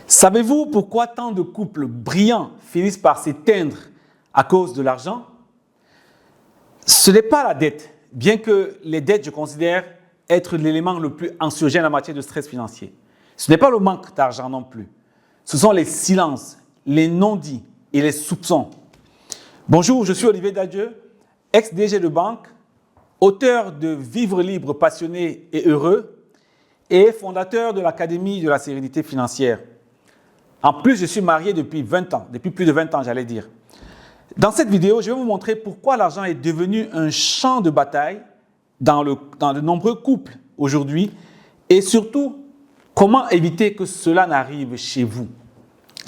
Savez-vous pourquoi tant de couples brillants finissent par s'éteindre à cause de l'argent? Ce n'est pas la dette, bien que les dettes, je considère, être l'élément le plus anxiogène en matière de stress financier. Ce n'est pas le manque d'argent non plus. Ce sont les silences, les non-dits et les soupçons. Bonjour, je suis Olivier Dadieu, ex-DG de banque, auteur de Vivre libre, passionné et heureux et fondateur de l'Académie de la sérénité financière. En plus, je suis marié depuis 20 ans, depuis plus de 20 ans, j'allais dire. Dans cette vidéo, je vais vous montrer pourquoi l'argent est devenu un champ de bataille dans de nombreux couples aujourd'hui et surtout, comment éviter que cela n'arrive chez vous.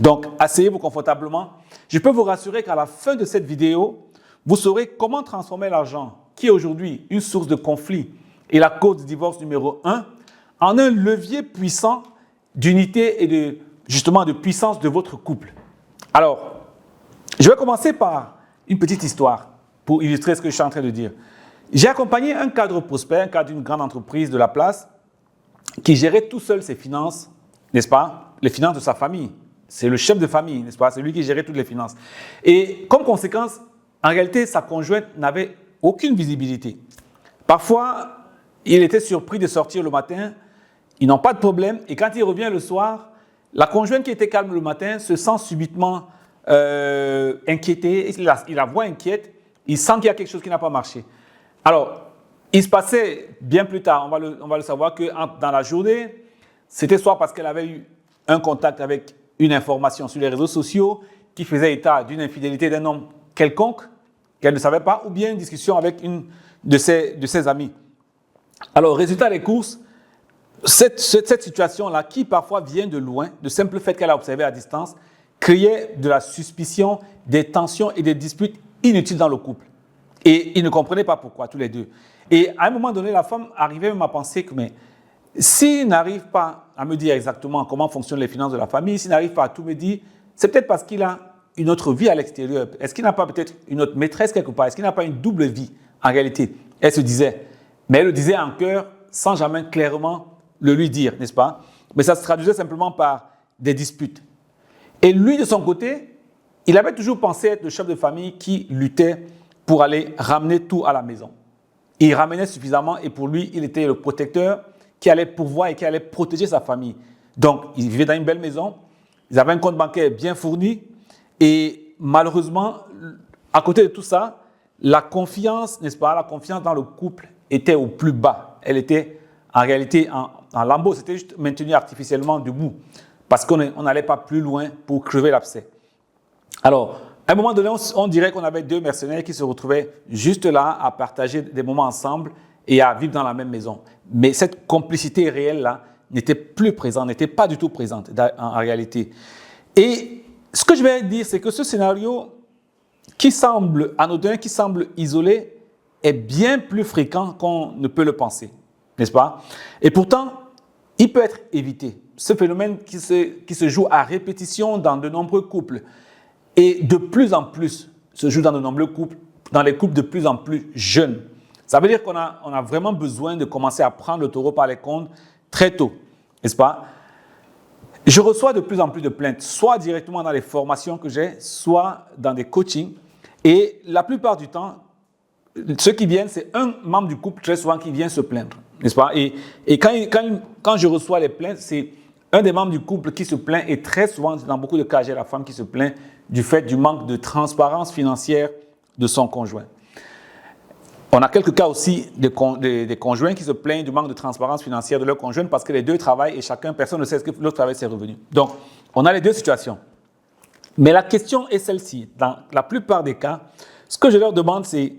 Donc, asseyez-vous confortablement. Je peux vous rassurer qu'à la fin de cette vidéo, vous saurez comment transformer l'argent, qui est aujourd'hui une source de conflit et la cause du divorce numéro 1, en un levier puissant d'unité et de puissance de votre couple. Alors, je vais commencer par une petite histoire pour illustrer ce que je suis en train de dire. J'ai accompagné un cadre prospère, un cadre d'une grande entreprise de la place, qui gérait tout seul ses finances, n'est-ce pas? Les finances de sa famille. C'est le chef de famille, n'est-ce pas? C'est lui qui gérait toutes les finances. Et comme conséquence, en réalité, sa conjointe n'avait aucune visibilité. Parfois, il était surpris de sortir le matin, ils n'ont pas de problème, et quand il revient le soir, la conjointe qui était calme le matin se sent subitement inquiétée, il la voit inquiète, il sent qu'il y a quelque chose qui n'a pas marché. Alors, il se passait bien plus tard, on va le savoir, que dans la journée, c'était soit parce qu'elle avait eu un contact avec une information sur les réseaux sociaux qui faisait état d'une infidélité d'un homme quelconque qu'elle ne savait pas, ou bien une discussion avec une de ses amis. Alors, résultat des courses, cette situation-là, qui parfois vient de loin, de simple fait qu'elle a observé à distance, créait de la suspicion, des tensions et des disputes inutiles dans le couple. Et ils ne comprenaient pas pourquoi, tous les deux. Et à un moment donné, la femme arrivait même à penser que, mais s'il n'arrive pas à me dire exactement comment fonctionnent les finances de la famille, s'il n'arrive pas à tout me dire, c'est peut-être parce qu'il a une autre vie à l'extérieur. Est-ce qu'il n'a pas peut-être une autre maîtresse quelque part? Est-ce qu'il n'a pas une double vie en réalité? Elle se disait, mais elle le disait en cœur sans jamais clairement le lui dire, n'est-ce pas? Mais ça se traduisait simplement par des disputes. Et lui, de son côté, il avait toujours pensé être le chef de famille qui luttait pour aller ramener tout à la maison. Il ramenait suffisamment et pour lui, il était le protecteur qui allait pourvoir et qui allait protéger sa famille. Donc, il vivait dans une belle maison, ils avaient un compte bancaire bien fourni et malheureusement, à côté de tout ça, la confiance, n'est-ce pas, la confiance dans le couple était au plus bas. Elle était en réalité en lambeaux, c'était juste maintenu artificiellement debout parce qu'on n'allait pas plus loin pour crever l'abcès. Alors, à un moment donné, on dirait qu'on avait deux mercenaires qui se retrouvaient juste là à partager des moments ensemble et à vivre dans la même maison. Mais cette complicité réelle-là n'était plus présente, n'était pas du tout présente en réalité. Et ce que je vais dire, c'est que ce scénario qui semble anodin, qui semble isolé, est bien plus fréquent qu'on ne peut le penser, n'est-ce pas? Et pourtant, il peut être évité. Ce phénomène qui se joue à répétition dans de nombreux couples et de plus en plus se joue dans de nombreux couples, dans les couples de plus en plus jeunes. Ça veut dire qu'on a vraiment besoin de commencer à prendre le taureau par les cornes très tôt, n'est-ce pas? Je reçois de plus en plus de plaintes, soit directement dans les formations que j'ai, soit dans des coachings. Et la plupart du temps, ceux qui viennent, c'est un membre du couple très souvent qui vient se plaindre, n'est-ce pas? Et quand je reçois les plaintes, c'est un des membres du couple qui se plaint et très souvent, dans beaucoup de cas, j'ai la femme qui se plaint du fait du manque de transparence financière de son conjoint. On a quelques cas aussi des conjoints qui se plaignent du manque de transparence financière de leur conjoint parce que les deux travaillent et personne ne sait ce que l'autre travaille ses revenus. Donc, on a les deux situations. Mais la question est celle-ci. Dans la plupart des cas, ce que je leur demande, c'est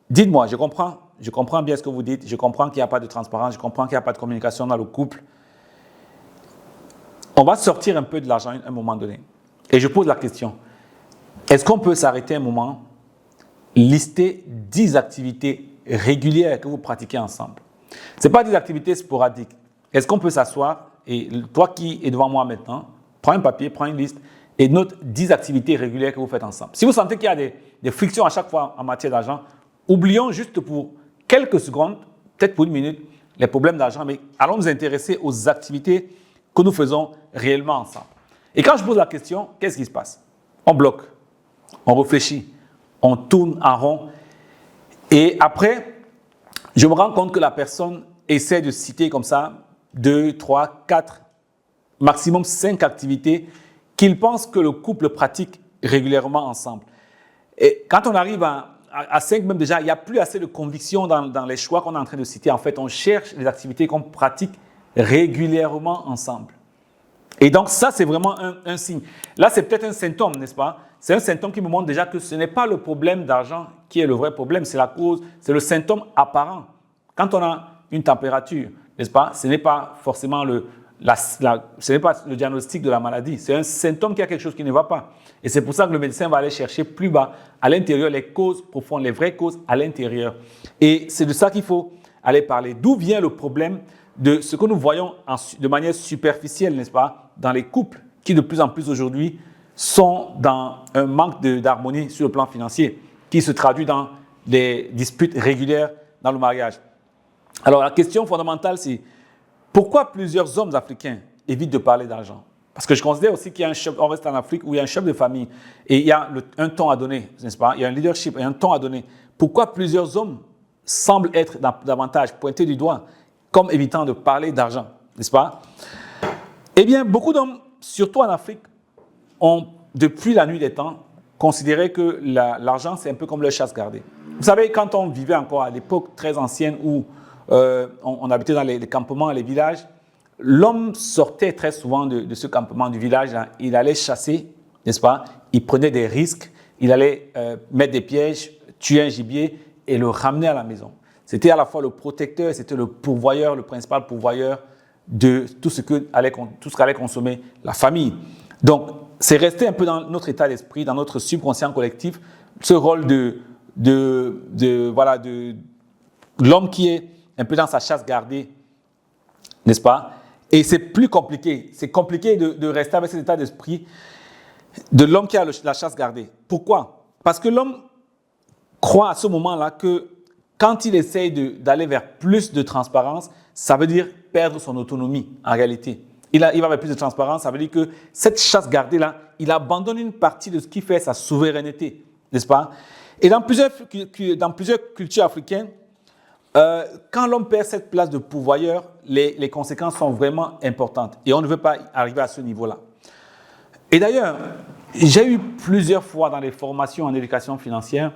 dites-moi, je comprends bien ce que vous dites, je comprends qu'il n'y a pas de transparence, je comprends qu'il n'y a pas de communication dans le couple. On va sortir un peu de l'argent à un moment donné. Et je pose la question, est-ce qu'on peut s'arrêter un moment, lister 10 activités régulières que vous pratiquez ensemble? Ce n'est pas des activités sporadiques. Est-ce qu'on peut s'asseoir et toi qui es devant moi maintenant, prends un papier, prends une liste et note 10 activités régulières que vous faites ensemble. Si vous sentez qu'il y a des frictions à chaque fois en matière d'argent, oublions juste pour quelques secondes, peut-être pour une minute, les problèmes d'argent, mais allons nous intéresser aux activités que nous faisons réellement ensemble. Et quand je pose la question, qu'est-ce qui se passe? On bloque, on réfléchit, on tourne en rond. Et après, je me rends compte que la personne essaie de citer comme ça 2, 3, 4, maximum 5 activités qu'il pense que le couple pratique régulièrement ensemble. Et quand on arrive à 5 même déjà, il n'y a plus assez de conviction dans les choix qu'on est en train de citer. En fait, on cherche les activités qu'on pratique régulièrement ensemble. Et donc ça, c'est vraiment un signe. Là, c'est peut-être un symptôme, n'est-ce pas? C'est un symptôme qui me montre déjà que ce n'est pas le problème d'argent qui est le vrai problème, c'est la cause, c'est le symptôme apparent. Quand on a une température, n'est-ce pas? Ce n'est pas forcément ce n'est pas le diagnostic de la maladie, c'est un symptôme qu'il y a quelque chose qui ne va pas. Et c'est pour ça que le médecin va aller chercher plus bas, à l'intérieur, les causes profondes, les vraies causes à l'intérieur. Et c'est de ça qu'il faut aller parler. D'où vient le problème de ce que nous voyons de manière superficielle, n'est-ce pas, dans les couples qui de plus en plus aujourd'hui sont dans un manque d'harmonie sur le plan financier, qui se traduit dans des disputes régulières dans le mariage. Alors la question fondamentale, c'est pourquoi plusieurs hommes africains évitent de parler d'argent? Parce que je considère aussi qu'il y a un chef, on reste en Afrique où il y a un chef de famille et il y a un ton à donner, n'est-ce pas? Il y a un leadership et un ton à donner. Pourquoi plusieurs hommes semblent être davantage pointés du doigt comme évitant de parler d'argent, n'est-ce pas? Eh bien, beaucoup d'hommes, surtout en Afrique, ont, depuis la nuit des temps, considéré que l'argent, c'est un peu comme le chasse gardée. Vous savez, quand on vivait encore à l'époque très ancienne où on habitait dans les campements et les villages, l'homme sortait très souvent de ce campement du village, hein, il allait chasser, n'est-ce pas? Il prenait des risques, il allait mettre des pièges, tuer un gibier et le ramener à la maison. C'était à la fois le protecteur, c'était le pourvoyeur, le principal pourvoyeur de tout ce qu'allait consommer la famille. Donc, c'est resté un peu dans notre état d'esprit, dans notre subconscient collectif, ce rôle de l'homme qui est un peu dans sa chasse gardée, n'est-ce pas? Et c'est plus compliqué. C'est compliqué de rester avec cet état d'esprit de l'homme qui a la chasse gardée. Pourquoi? Parce que l'homme croit à ce moment-là que quand il essaye d'aller vers plus de transparence, ça veut dire perdre son autonomie en réalité. Il va vers plus de transparence, ça veut dire que cette chasse gardée-là, il abandonne une partie de ce qui fait sa souveraineté, n'est-ce pas? Et dans plusieurs cultures africaines, quand l'homme perd cette place de pourvoyeur, les conséquences sont vraiment importantes. Et on ne veut pas arriver à ce niveau-là. Et d'ailleurs, j'ai eu plusieurs fois dans les formations en éducation financière,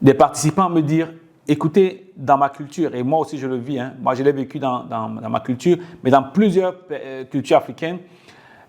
des participants me dire, écoutez, dans ma culture, et moi aussi je le vis, hein, moi je l'ai vécu dans ma culture, mais dans plusieurs cultures africaines,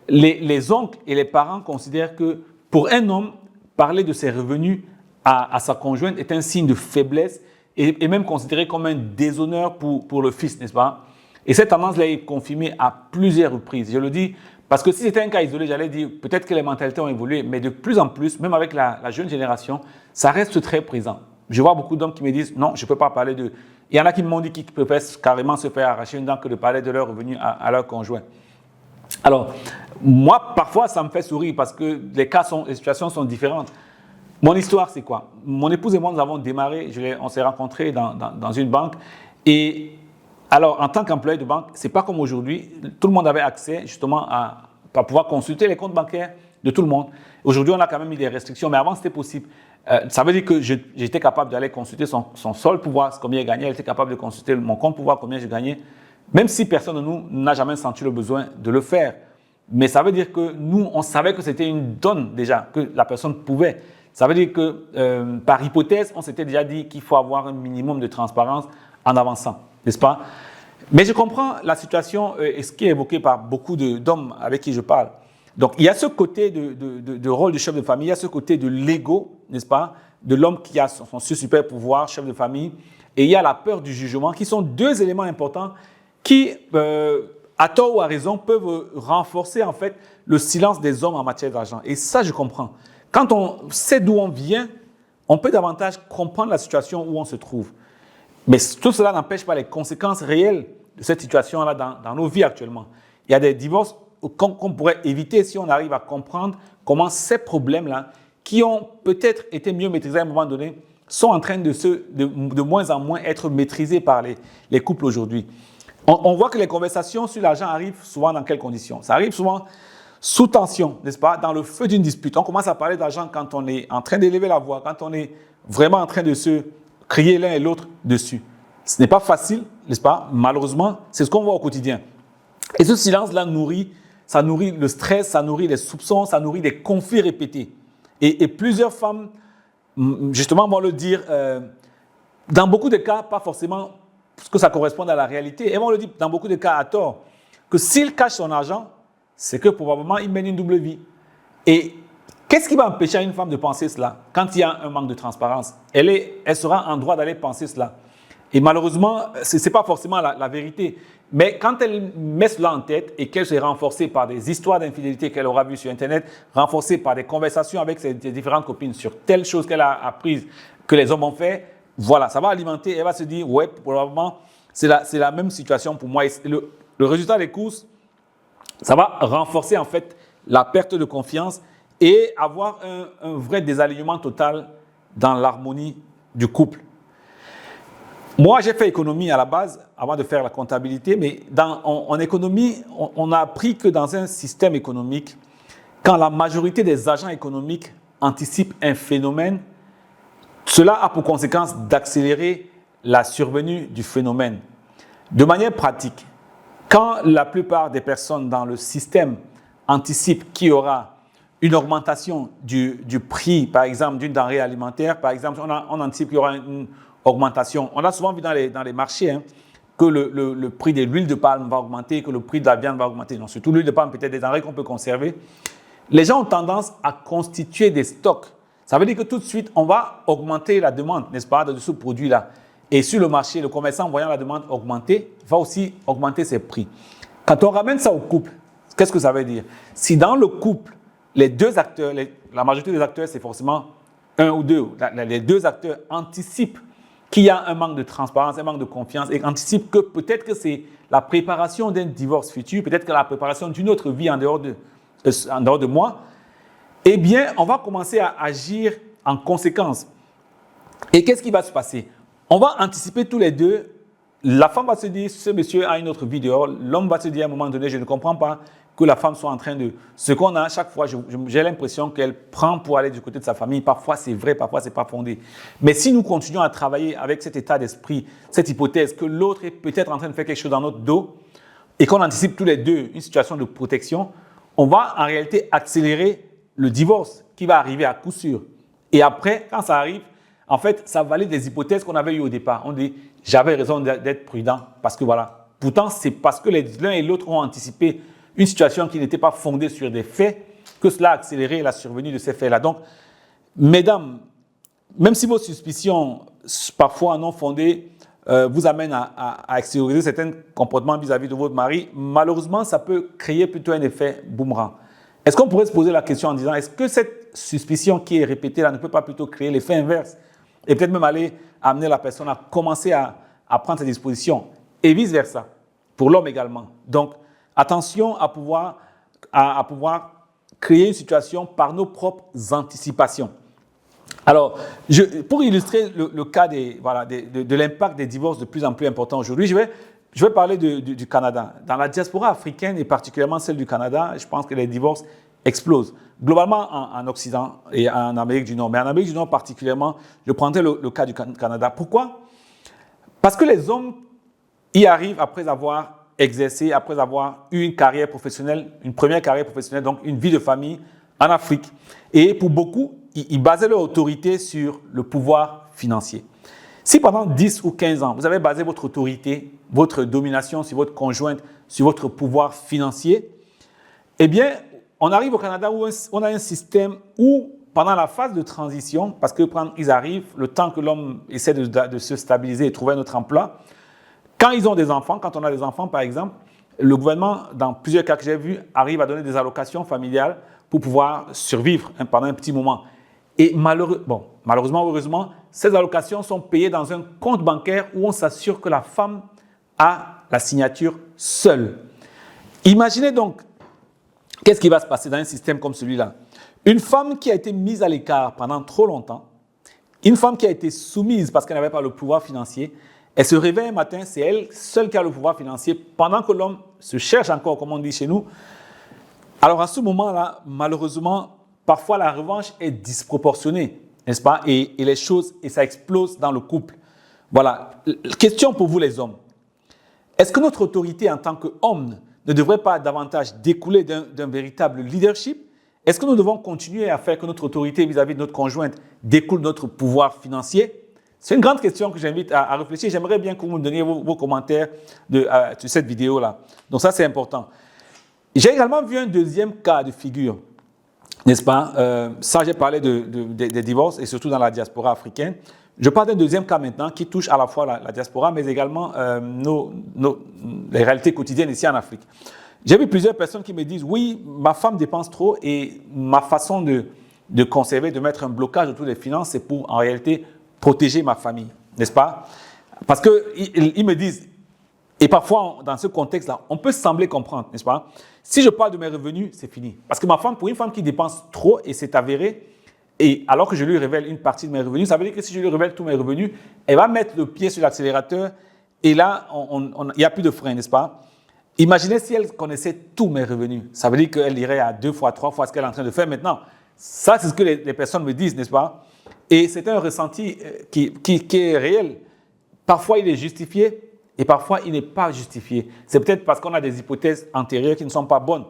les oncles et les parents considèrent que pour un homme, parler de ses revenus à sa conjointe est un signe de faiblesse et même considéré comme un déshonneur pour le fils, n'est-ce pas? Et cette tendance-là est confirmée à plusieurs reprises. Je le dis parce que si c'était un cas isolé, j'allais dire peut-être que les mentalités ont évolué, mais de plus en plus, même avec la jeune génération, ça reste très présent. Je vois beaucoup d'hommes qui me disent non, je ne peux pas parler de. Il y en a qui m'ont dit qu'ils préfèrent carrément se faire arracher une dent que de parler de leurs revenus à leur conjoint. Alors, moi, parfois, ça me fait sourire parce que les situations sont différentes. Mon histoire, c'est quoi? Mon épouse et moi, nous avons démarré, on s'est rencontrés dans une banque. Et alors, en tant qu'employé de banque, ce n'est pas comme aujourd'hui. Tout le monde avait accès justement à pouvoir consulter les comptes bancaires de tout le monde. Aujourd'hui, on a quand même mis des restrictions, mais avant, c'était possible. Ça veut dire que j'étais capable d'aller consulter son solde pour voir combien il gagnait. Elle était capable de consulter mon compte pour voir combien je gagnais, même si personne de nous n'a jamais senti le besoin de le faire. Mais ça veut dire que nous, on savait que c'était une donne déjà, que la personne pouvait. Ça veut dire que, par hypothèse, on s'était déjà dit qu'il faut avoir un minimum de transparence en avançant, n'est-ce pas? Mais je comprends la situation et ce qui est évoqué par beaucoup d'hommes avec qui je parle. Donc, il y a ce côté de rôle de chef de famille, il y a ce côté de l'ego, n'est-ce pas, de l'homme qui a son super pouvoir, chef de famille, et il y a la peur du jugement, qui sont deux éléments importants qui, à tort ou à raison, peuvent renforcer en fait le silence des hommes en matière d'argent. Et ça, je comprends. Quand on sait d'où on vient, on peut davantage comprendre la situation où on se trouve. Mais tout cela n'empêche pas les conséquences réelles de cette situation-là dans nos vies actuellement. Il y a des divorces qu'on pourrait éviter si on arrive à comprendre comment ces problèmes-là, qui ont peut-être été mieux maîtrisés à un moment donné, sont en train de moins en moins être maîtrisés par les couples aujourd'hui. On voit que les conversations sur l'argent arrivent souvent dans quelles conditions? Ça arrive souvent sous tension, n'est-ce pas, dans le feu d'une dispute. On commence à parler d'argent quand on est en train d'élever la voix, quand on est vraiment en train de se crier l'un et l'autre dessus. Ce n'est pas facile, n'est-ce pas? Malheureusement, c'est ce qu'on voit au quotidien. Et ce silence-là ça nourrit le stress, ça nourrit les soupçons, ça nourrit des conflits répétés. Et plusieurs femmes, justement, vont le dire, dans beaucoup de cas, pas forcément parce que ça correspond à la réalité, elles vont le dire dans beaucoup de cas à tort, que s'il cache son argent, c'est que probablement il mène une double vie. Et qu'est-ce qui va empêcher une femme de penser cela? Quand il y a un manque de transparence, elle sera en droit d'aller penser cela. Et malheureusement, ce n'est pas forcément la vérité. Mais quand elle met cela en tête et qu'elle s'est renforcée par des histoires d'infidélité qu'elle aura vues sur Internet, renforcée par des conversations avec ses différentes copines sur telle chose qu'elle a apprises que les hommes ont fait, voilà, ça va alimenter. Elle va se dire, ouais, probablement, c'est la même situation pour moi. Et le résultat des courses, ça va renforcer en fait la perte de confiance et avoir un vrai désalignement total dans l'harmonie du couple. Moi, j'ai fait économie à la base, avant de faire la comptabilité, mais en économie, on a appris que dans un système économique, quand la majorité des agents économiques anticipent un phénomène, cela a pour conséquence d'accélérer la survenue du phénomène. De manière pratique, quand la plupart des personnes dans le système anticipent qu'il y aura une augmentation du prix, par exemple, d'une denrée alimentaire, par exemple, on anticipe qu'il y aura une augmentation. On a souvent vu dans les marchés que le prix de l'huile de palme va augmenter, que le prix de la viande va augmenter. Non, surtout l'huile de palme, peut-être des denrées qu'on peut conserver. Les gens ont tendance à constituer des stocks. Ça veut dire que tout de suite, on va augmenter la demande, n'est-ce pas, de ce produit-là. Et sur le marché, le commerçant, voyant la demande augmenter, va aussi augmenter ses prix. Quand on ramène ça au couple, qu'est-ce que ça veut dire? Si dans le couple, les deux acteurs, la majorité des acteurs, c'est forcément un ou deux, les deux acteurs anticipent qu'il y a un manque de transparence, un manque de confiance et anticipent que peut-être que c'est la préparation d'un divorce futur, peut-être que la préparation d'une autre vie en dehors de moi, eh bien, on va commencer à agir en conséquence. Et qu'est-ce qui va se passer? On va anticiper tous les deux. La femme va se dire, ce monsieur a une autre vie dehors. L'homme va se dire à un moment donné, je ne comprends pas que la femme soit en train de... Ce qu'on a à chaque fois, j'ai l'impression qu'elle prend pour aller du côté de sa famille. Parfois, c'est vrai, parfois, ce n'est pas fondé. Mais si nous continuons à travailler avec cet état d'esprit, cette hypothèse que l'autre est peut-être en train de faire quelque chose dans notre dos et qu'on anticipe tous les deux une situation de protection, on va en réalité accélérer le divorce qui va arriver à coup sûr. Et après, quand ça arrive, en fait, ça valide les hypothèses qu'on avait eues au départ. On dit, j'avais raison d'être prudent parce que voilà. Pourtant, c'est parce que l'un et l'autre ont anticipé une situation qui n'était pas fondée sur des faits que cela a accéléré la survenue de ces faits-là. Donc, mesdames, même si vos suspicions, parfois non fondées, vous amènent à extérioriser certains comportements vis-à-vis de votre mari, malheureusement, ça peut créer plutôt un effet boomerang. Est-ce qu'on pourrait se poser la question en disant, est-ce que cette suspicion qui est répétée là ne peut pas plutôt créer l'effet inverse et peut-être même aller amener la personne à commencer à prendre ses dispositions et vice-versa, pour l'homme également. Donc, attention à pouvoir créer une situation par nos propres anticipations. Alors, pour illustrer le cas de l'impact des divorces de plus en plus important aujourd'hui, je vais parler du Canada. Dans la diaspora africaine et particulièrement celle du Canada, je pense que les divorces explosent. Globalement en Occident et en Amérique du Nord, mais en Amérique du Nord particulièrement, je prendrai le cas du Canada. Pourquoi? Parce que les hommes y arrivent après avoir exercé, après avoir eu une carrière professionnelle, une première carrière professionnelle, donc une vie de famille en Afrique. Et pour beaucoup, ils basaient leur autorité sur le pouvoir financier. Si pendant 10 ou 15 ans, vous avez basé votre autorité, votre domination sur votre conjointe, sur votre pouvoir financier, eh bien, on arrive au Canada où on a un système où, pendant la phase de transition, parce que quand ils arrivent, le temps que l'homme essaie de se stabiliser et trouver un autre emploi, quand ils ont des enfants, quand on a des enfants par exemple, le gouvernement, dans plusieurs cas que j'ai vus, arrive à donner des allocations familiales pour pouvoir survivre pendant un petit moment. Et malheureusement, heureusement, ces allocations sont payées dans un compte bancaire où on s'assure que la femme a la signature seule. Imaginez donc, qu'est-ce qui va se passer dans un système comme celui-là? Une femme qui a été mise à l'écart pendant trop longtemps, une femme qui a été soumise parce qu'elle n'avait pas le pouvoir financier, elle se réveille un matin, c'est elle seule qui a le pouvoir financier pendant que l'homme se cherche encore, comme on dit chez nous. Alors à ce moment-là, malheureusement, parfois la revanche est disproportionnée, n'est-ce pas? Et les choses, et ça explose dans le couple. Voilà. Question pour vous les hommes. Est-ce que notre autorité en tant qu'homme ne devrait pas davantage découler d'un véritable leadership? Est-ce que nous devons continuer à faire que notre autorité vis-à-vis de notre conjointe découle de notre pouvoir financier? C'est une grande question que j'invite à réfléchir. J'aimerais bien que vous me donniez vos commentaires de cette vidéo-là. Donc ça, c'est important. J'ai également vu un deuxième cas de figure, n'est-ce pas? Ça, j'ai parlé des divorces et surtout dans la diaspora africaine. Je parle d'un deuxième cas maintenant qui touche à la fois la diaspora, mais également les réalités quotidiennes ici en Afrique. J'ai vu plusieurs personnes qui me disent « Oui, ma femme dépense trop et ma façon de conserver, de mettre un blocage autour des finances, c'est pour en réalité protéger ma famille. » N'est-ce pas? Parce qu'ils me disent, et parfois dans ce contexte-là, on peut sembler comprendre, n'est-ce pas? Si je parle de mes revenus, c'est fini. Parce que ma femme, pour une femme qui dépense trop, et c'est avéré, et alors que je lui révèle une partie de mes revenus, ça veut dire que si je lui révèle tous mes revenus, elle va mettre le pied sur l'accélérateur et là, il n'y a plus de frein, n'est-ce pas? Imaginez si elle connaissait tous mes revenus. Ça veut dire qu'elle irait à 2 fois, 3 fois ce qu'elle est en train de faire maintenant. Ça, c'est ce que les personnes me disent, n'est-ce pas? Et c'est un ressenti qui est réel. Parfois, il est justifié et parfois, il n'est pas justifié. C'est peut-être parce qu'on a des hypothèses antérieures qui ne sont pas bonnes.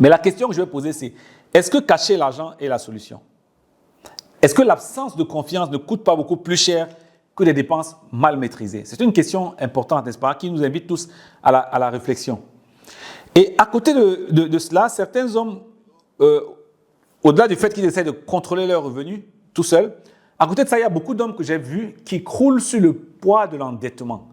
Mais la question que je vais poser, c'est est-ce que cacher l'argent est la solution? Est-ce que l'absence de confiance ne coûte pas beaucoup plus cher que des dépenses mal maîtrisées? C'est une question importante, n'est-ce pas, qui nous invite tous à la réflexion. Et à côté de cela, certains hommes, au-delà du fait qu'ils essaient de contrôler leurs revenus tout seuls, à côté de ça, il y a beaucoup d'hommes que j'ai vus qui croulent sur le poids de l'endettement.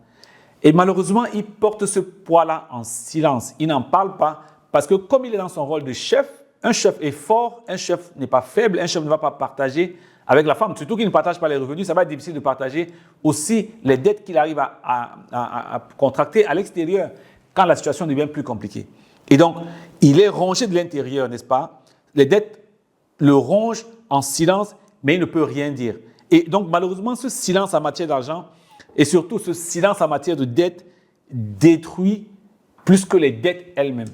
Et malheureusement, ils portent ce poids-là en silence. Ils n'en parlent pas parce que comme il est dans son rôle de chef, un chef est fort, un chef n'est pas faible, un chef ne va pas partager avec la femme. Surtout qu'il ne partage pas les revenus, ça va être difficile de partager aussi les dettes qu'il arrive à contracter à l'extérieur quand la situation devient plus compliquée. Et donc, il est rongé de l'intérieur, n'est-ce pas? Les dettes le rongent en silence, mais il ne peut rien dire. Et donc, malheureusement, ce silence en matière d'argent et surtout ce silence en matière de dette détruit plus que les dettes elles-mêmes.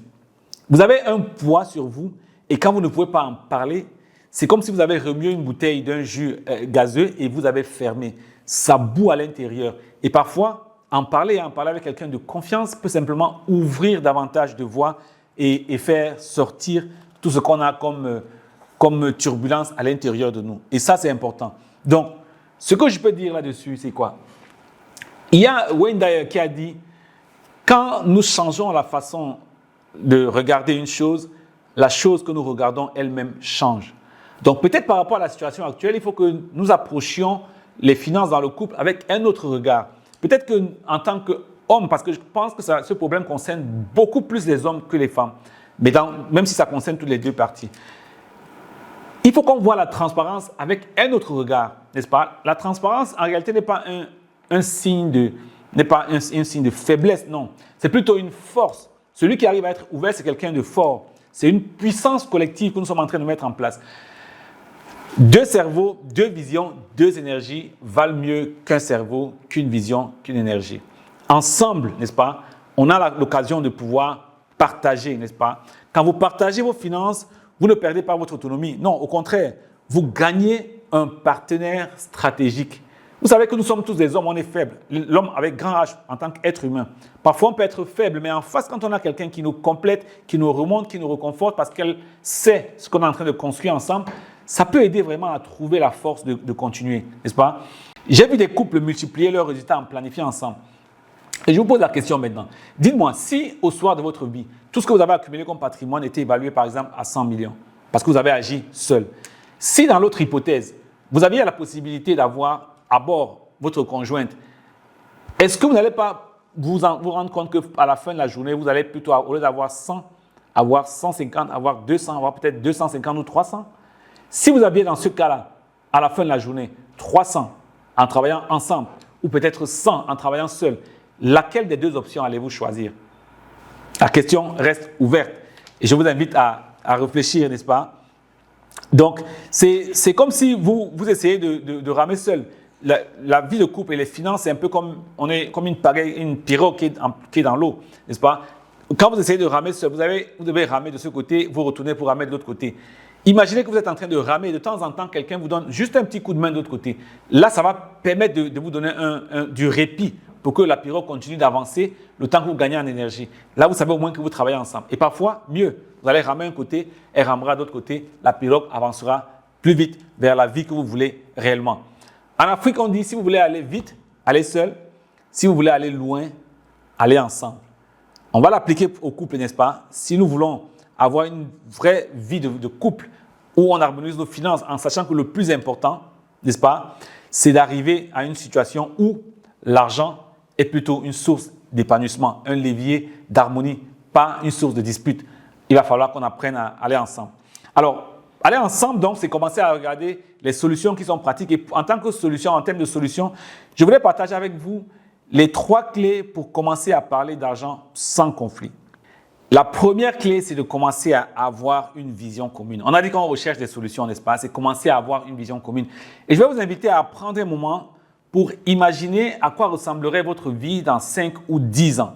Vous avez un poids sur vous et quand vous ne pouvez pas en parler, c'est comme si vous avez remué une bouteille d'un jus gazeux et vous avez fermé. Ça bout à l'intérieur. Et parfois, en parler avec quelqu'un de confiance peut simplement ouvrir davantage de voies et faire sortir tout ce qu'on a comme turbulence à l'intérieur de nous. Et ça, c'est important. Donc, ce que je peux dire là-dessus, c'est quoi? Il y a Wayne Dyer qui a dit « Quand nous changeons la façon de regarder une chose, la chose que nous regardons elle-même change. » Donc, peut-être par rapport à la situation actuelle, il faut que nous approchions les finances dans le couple avec un autre regard. Peut-être qu'en tant qu'homme, parce que je pense que ce problème concerne beaucoup plus les hommes que les femmes, mais même si ça concerne toutes les deux parties. Il faut qu'on voit la transparence avec un autre regard, n'est-ce pas? La transparence, en réalité, n'est pas un signe de faiblesse, non. C'est plutôt une force. Celui qui arrive à être ouvert, c'est quelqu'un de fort. C'est une puissance collective que nous sommes en train de mettre en place. 2 cerveaux, 2 visions, 2 énergies valent mieux qu'un cerveau, qu'une vision, qu'une énergie. Ensemble, n'est-ce pas, on a l'occasion de pouvoir partager, n'est-ce pas? Quand vous partagez vos finances, vous ne perdez pas votre autonomie. Non, au contraire, vous gagnez un partenaire stratégique. Vous savez que nous sommes tous des hommes, on est faibles. L'homme avec grand H en tant qu'être humain. Parfois, on peut être faible, mais en face, quand on a quelqu'un qui nous complète, qui nous remonte, qui nous réconforte parce qu'elle sait ce qu'on est en train de construire ensemble, ça peut aider vraiment à trouver la force de continuer, n'est-ce pas? J'ai vu des couples multiplier leurs résultats en planifiant ensemble. Et je vous pose la question maintenant. Dites-moi, si au soir de votre vie, tout ce que vous avez accumulé comme patrimoine était évalué par exemple à 100 millions, parce que vous avez agi seul, si dans l'autre hypothèse, vous aviez la possibilité d'avoir à bord votre conjointe, est-ce que vous n'allez pas vous rendre compte qu'à la fin de la journée, vous allez plutôt, au lieu d'avoir 100, avoir 150, avoir 200, avoir peut-être 250 ou 300? Si vous aviez dans ce cas-là, à la fin de la journée, 300 en travaillant ensemble ou peut-être 100 en travaillant seul, laquelle des deux options allez-vous choisir? La question reste ouverte et je vous invite à réfléchir, n'est-ce pas? Donc, c'est comme si vous essayez de ramer seul. La vie de couple et les finances, c'est un peu comme une pirogue qui est dans l'eau, n'est-ce pas? quand vous essayez de ramer seul, vous devez ramer de ce côté, vous retournez pour ramer de l'autre côté. Imaginez que vous êtes en train de ramer et de temps en temps, quelqu'un vous donne juste un petit coup de main de l'autre côté. Là, ça va permettre de vous donner du répit pour que la pirogue continue d'avancer le temps que vous gagnez en énergie. Là, vous savez au moins que vous travaillez ensemble. Et parfois, mieux, vous allez ramer un côté, elle ramera de l'autre côté, la pirogue avancera plus vite vers la vie que vous voulez réellement. En Afrique, on dit, si vous voulez aller vite, allez seul. Si vous voulez aller loin, allez ensemble. On va l'appliquer au couple, n'est-ce pas? Si nous voulons avoir une vraie vie de couple où on harmonise nos finances en sachant que le plus important, n'est-ce pas, c'est d'arriver à une situation où l'argent est plutôt une source d'épanouissement, un levier d'harmonie, pas une source de dispute. Il va falloir qu'on apprenne à aller ensemble. Alors, aller ensemble, donc, c'est commencer à regarder les solutions qui sont pratiques. Et en tant que solution, en termes de solutions, je voulais partager avec vous les 3 clés pour commencer à parler d'argent sans conflit. La première clé, c'est de commencer à avoir une vision commune. On a dit qu'on recherche des solutions, n'est-ce pas? C'est commencer à avoir une vision commune. Et je vais vous inviter à prendre un moment pour imaginer à quoi ressemblerait votre vie dans 5 ou 10 ans.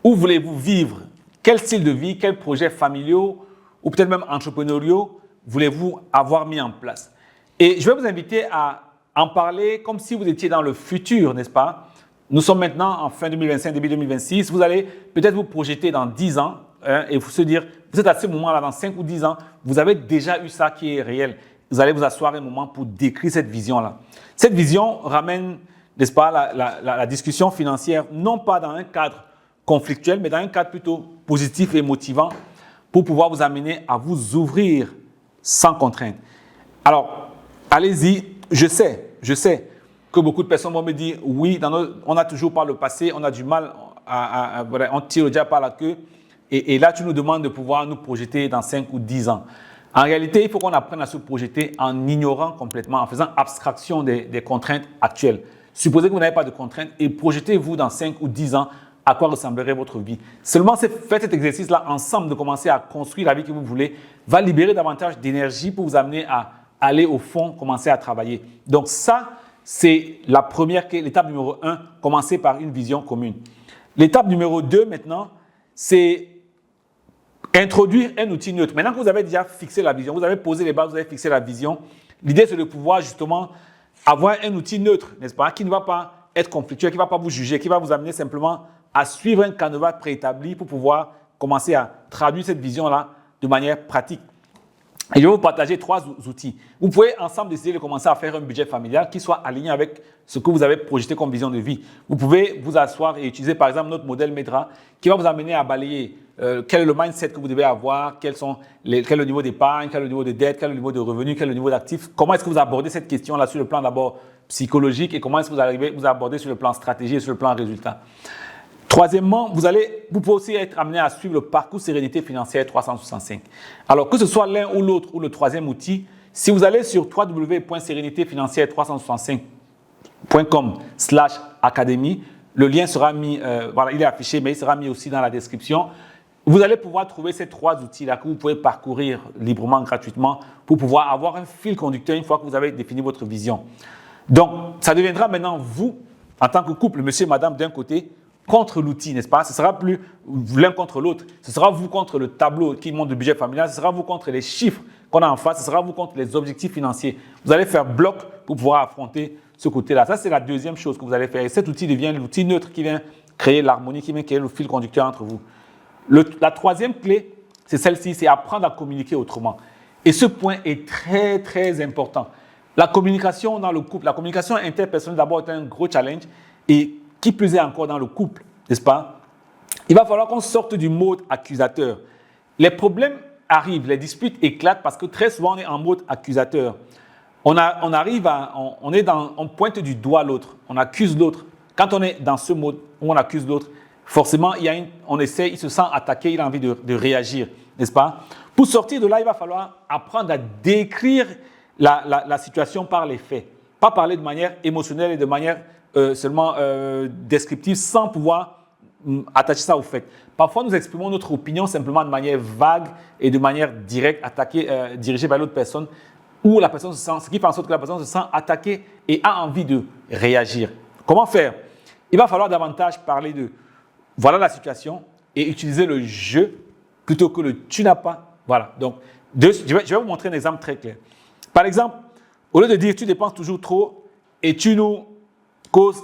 Où voulez-vous vivre? Quel style de vie, quels projets familiaux ou peut-être même entrepreneuriaux voulez-vous avoir mis en place? Et je vais vous inviter à en parler comme si vous étiez dans le futur, n'est-ce pas? Nous sommes maintenant en fin 2025, début 2026. Vous allez peut-être vous projeter dans 10 ans et vous se dire, vous êtes à ce moment-là, dans 5 ou 10 ans, vous avez déjà eu ça qui est réel. Vous allez vous asseoir un moment pour décrire cette vision-là. Cette vision ramène, n'est-ce pas, la discussion financière, non pas dans un cadre conflictuel, mais dans un cadre plutôt positif et motivant pour pouvoir vous amener à vous ouvrir sans contrainte. Alors, allez-y, je sais que beaucoup de personnes vont me dire, oui, on a toujours par le passé, on a du mal, on tire déjà par la queue, et là, tu nous demandes de pouvoir nous projeter dans 5 ou 10 ans. En réalité, il faut qu'on apprenne à se projeter en ignorant complètement, en faisant abstraction des contraintes actuelles. Supposez que vous n'avez pas de contraintes et projetez-vous dans 5 ou 10 ans à quoi ressemblerait votre vie. Seulement, faites cet exercice-là ensemble de commencer à construire la vie que vous voulez, va libérer davantage d'énergie pour vous amener à aller au fond, commencer à travailler. Donc ça, c'est la première, l'étape numéro 1, commencer par une vision commune. L'étape numéro 2 maintenant, c'est introduire un outil neutre. Maintenant que vous avez déjà fixé la vision, vous avez posé les bases, vous avez fixé la vision, l'idée c'est de pouvoir justement avoir un outil neutre, n'est-ce pas, qui ne va pas être conflictuel, qui ne va pas vous juger, qui va vous amener simplement à suivre un canevas préétabli pour pouvoir commencer à traduire cette vision-là de manière pratique. Et je vais vous partager 3 outils. Vous pouvez ensemble décider de commencer à faire un budget familial qui soit aligné avec ce que vous avez projeté comme vision de vie. Vous pouvez vous asseoir et utiliser par exemple notre modèle Medra qui va vous amener à balayer quel est le mindset que vous devez avoir, quel est le niveau d'épargne, quel est le niveau de dette, quel est le niveau de revenus, quel est le niveau d'actifs. Comment est-ce que vous abordez cette question-là sur le plan d'abord psychologique et comment est-ce que vous arrivez vous aborder sur le plan stratégie et sur le plan résultat. Troisièmement, vous pouvez aussi être amené à suivre le parcours Sérénité financière 365. Alors, que ce soit l'un ou l'autre ou le troisième outil, si vous allez sur www.sérénitéfinancière365.com/académie, le lien sera mis, voilà, il est affiché, mais il sera mis aussi dans la description. Vous allez pouvoir trouver ces 3 outils-là que vous pouvez parcourir librement, gratuitement, pour pouvoir avoir un fil conducteur une fois que vous avez défini votre vision. Donc, ça deviendra maintenant vous, en tant que couple, monsieur et madame d'un côté, contre l'outil, n'est-ce pas? Ce sera plus l'un contre l'autre. Ce sera vous contre le tableau qui montre le budget familial. Ce sera vous contre les chiffres qu'on a en face. Ce sera vous contre les objectifs financiers. Vous allez faire bloc pour pouvoir affronter ce côté-là. Ça, c'est la deuxième chose que vous allez faire. Et cet outil devient l'outil neutre qui vient créer l'harmonie, qui vient créer le fil conducteur entre vous. La troisième clé, c'est celle-ci, c'est apprendre à communiquer autrement. Et ce point est très, très important. La communication dans le couple, la communication interpersonnelle d'abord est un gros challenge. Et qui plus est encore dans le couple, n'est-ce pas? Il va falloir qu'on sorte du mode accusateur. Les problèmes arrivent, les disputes éclatent parce que très souvent on est en mode accusateur. On pointe du doigt l'autre, on accuse l'autre. Quand on est dans ce mode où on accuse l'autre, forcément il se sent attaqué, il a envie de réagir, n'est-ce pas? Pour sortir de là, il va falloir apprendre à décrire la situation par les faits, pas parler de manière émotionnelle et de manière seulement descriptive sans pouvoir attacher ça au fait. Parfois, nous exprimons notre opinion simplement de manière vague et de manière directe, dirigée vers l'autre personne, où la personne se sent, ce qui fait en sorte que la personne se sent attaquée et a envie de réagir. Comment faire? Il va falloir davantage parler de voilà la situation, et utiliser le je plutôt que le tu n'as pas. Voilà. Donc, je vais vous montrer un exemple très clair. Par exemple, au lieu de dire tu dépenses toujours trop et tu nous causes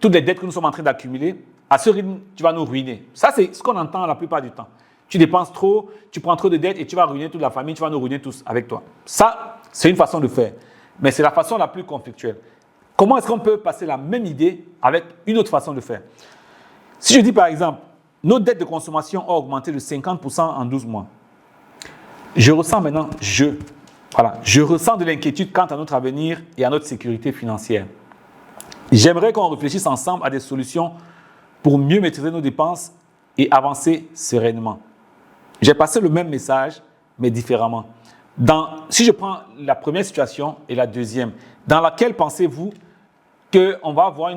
toutes les dettes que nous sommes en train d'accumuler, à ce rythme, tu vas nous ruiner. Ça, c'est ce qu'on entend la plupart du temps. Tu dépenses trop, tu prends trop de dettes et tu vas ruiner toute la famille, tu vas nous ruiner tous avec toi. Ça, c'est une façon de faire. Mais c'est la façon la plus conflictuelle. Comment est-ce qu'on peut passer la même idée avec une autre façon de faire? Si je dis par exemple, nos dettes de consommation ont augmenté de 50% en 12 mois. Je ressens maintenant, je ressens de l'inquiétude quant à notre avenir et à notre sécurité financière. J'aimerais qu'on réfléchisse ensemble à des solutions pour mieux maîtriser nos dépenses et avancer sereinement. J'ai passé le même message, mais différemment. Si je prends la première situation et la deuxième, dans laquelle pensez-vous qu'on va avoir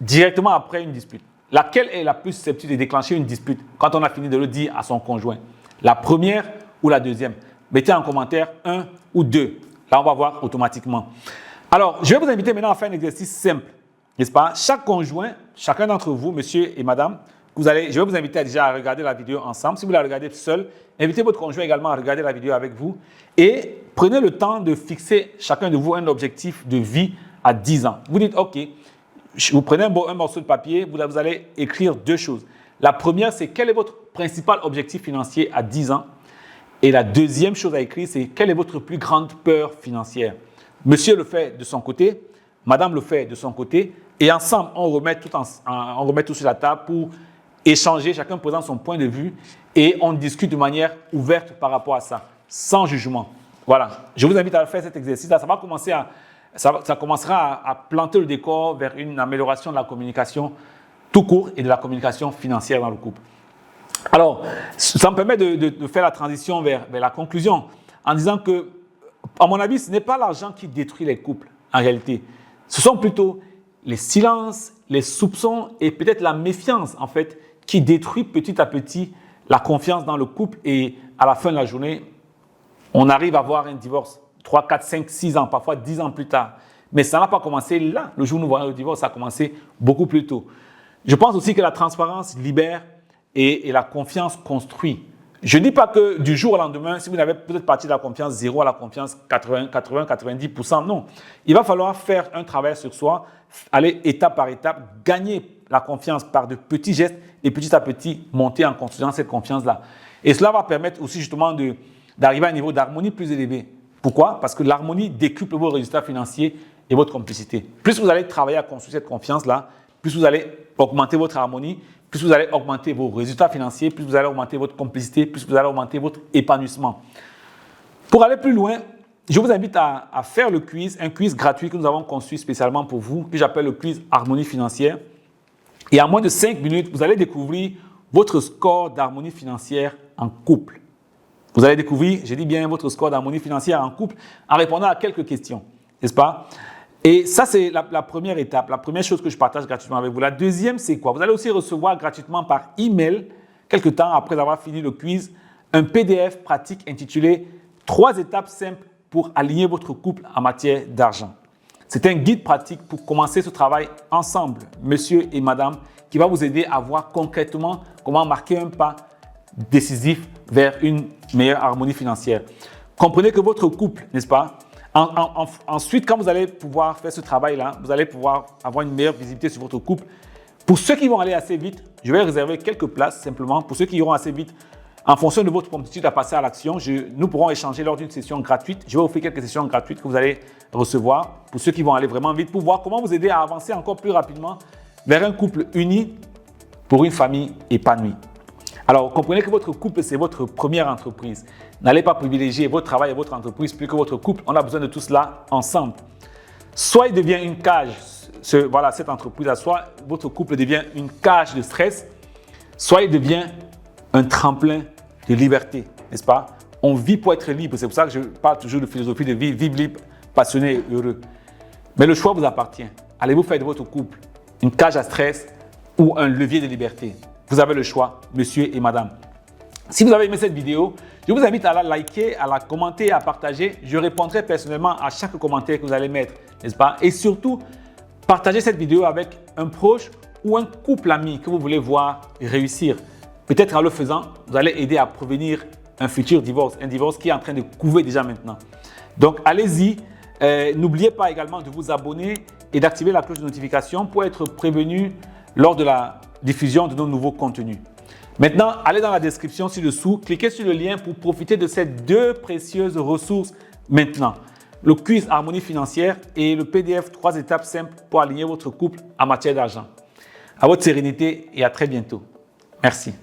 directement après une dispute? Laquelle est la plus susceptible de déclencher une dispute quand on a fini de le dire à son conjoint? La première ou la deuxième? Mettez en commentaire 1 ou 2. Là, on va voir automatiquement. Alors, je vais vous inviter maintenant à faire un exercice simple, n'est-ce pas? Chaque conjoint, chacun d'entre vous, monsieur et madame, je vais vous inviter déjà à regarder la vidéo ensemble. Si vous la regardez seul, invitez votre conjoint également à regarder la vidéo avec vous et prenez le temps de fixer chacun de vous un objectif de vie à 10 ans. Vous dites, OK, vous prenez un morceau de papier, vous allez écrire 2 choses. La première, c'est quel est votre principal objectif financier à 10 ans? Et la deuxième chose à écrire, c'est quelle est votre plus grande peur financière? Monsieur le fait de son côté, madame le fait de son côté, et ensemble, on remet tout sur la table pour échanger, chacun présente son point de vue, et on discute de manière ouverte par rapport à ça, sans jugement. Voilà, je vous invite à faire cet exercice-là. Ça commencera à planter le décor vers une amélioration de la communication tout court et de la communication financière dans le couple. Alors, ça me permet de faire la transition vers la conclusion en disant que, à mon avis, ce n'est pas l'argent qui détruit les couples en réalité. Ce sont plutôt les silences, les soupçons et peut-être la méfiance en fait qui détruit petit à petit la confiance dans le couple et à la fin de la journée, on arrive à avoir un divorce 3, 4, 5, 6 ans, parfois 10 ans plus tard. Mais ça n'a pas commencé là. Le jour où nous voyons le divorce, ça a commencé beaucoup plus tôt. Je pense aussi que la transparence libère et la confiance construit. Je ne dis pas que du jour au lendemain, si vous n'avez peut-être parti de la confiance 0 à la confiance 80, 90%, non. Il va falloir faire un travail sur soi, aller étape par étape, gagner la confiance par de petits gestes et petit à petit monter en construisant cette confiance-là. Et cela va permettre aussi justement d'arriver à un niveau d'harmonie plus élevé. Pourquoi? Parce que l'harmonie décuple vos résultats financiers et votre complicité. Plus vous allez travailler à construire cette confiance-là, plus vous allez augmenter votre harmonie, plus vous allez augmenter vos résultats financiers, plus vous allez augmenter votre complicité, plus vous allez augmenter votre épanouissement. Pour aller plus loin, je vous invite à faire le quiz, un quiz gratuit que nous avons conçu spécialement pour vous, que j'appelle le quiz Harmonie financière. Et en moins de 5 minutes, vous allez découvrir votre score d'harmonie financière en couple. Vous allez découvrir, je dis bien, votre score d'harmonie financière en couple en répondant à quelques questions, n'est-ce pas? Et ça, c'est la première étape, la première chose que je partage gratuitement avec vous. La deuxième, c'est quoi? Vous allez aussi recevoir gratuitement par email, quelque temps après avoir fini le quiz, un PDF pratique intitulé « 3 étapes simples pour aligner votre couple en matière d'argent ». C'est un guide pratique pour commencer ce travail ensemble, monsieur et madame, qui va vous aider à voir concrètement comment marquer un pas décisif vers une meilleure harmonie financière. Comprenez que votre couple, n'est-ce pas? Ensuite, quand vous allez pouvoir faire ce travail-là, vous allez pouvoir avoir une meilleure visibilité sur votre couple. Pour ceux qui vont aller assez vite, je vais réserver quelques places simplement. Pour ceux qui iront assez vite, en fonction de votre promptitude à passer à l'action, nous pourrons échanger lors d'une session gratuite. Je vais offrir quelques sessions gratuites que vous allez recevoir pour ceux qui vont aller vraiment vite pour voir comment vous aider à avancer encore plus rapidement vers un couple uni pour une famille épanouie. Alors, comprenez que votre couple, c'est votre première entreprise. N'allez pas privilégier votre travail et votre entreprise plus que votre couple. On a besoin de tout cela ensemble. Soit il devient une cage, cette entreprise-là, soit votre couple devient une cage de stress, soit il devient un tremplin de liberté, n'est-ce pas? On vit pour être libre. C'est pour ça que je parle toujours de philosophie de vie, vivre libre, passionné et heureux. Mais le choix vous appartient. Allez-vous faire de votre couple une cage à stress ou un levier de liberté? Vous avez le choix, monsieur et madame. Si vous avez aimé cette vidéo, je vous invite à la liker, à la commenter, à partager. Je répondrai personnellement à chaque commentaire que vous allez mettre, n'est-ce pas? Et surtout, partagez cette vidéo avec un proche ou un couple ami que vous voulez voir réussir. peut-être en le faisant, vous allez aider à prévenir un futur divorce, un divorce qui est en train de couver déjà maintenant. Donc, allez-y. N'oubliez pas également de vous abonner et d'activer la cloche de notification pour être prévenu lors de la diffusion de nos nouveaux contenus. Maintenant, allez dans la description ci-dessous, cliquez sur le lien pour profiter de ces deux précieuses ressources maintenant. Le quiz Harmonie financière et le PDF 3 étapes simples pour aligner votre couple en matière d'argent. À votre sérénité et à très bientôt. Merci.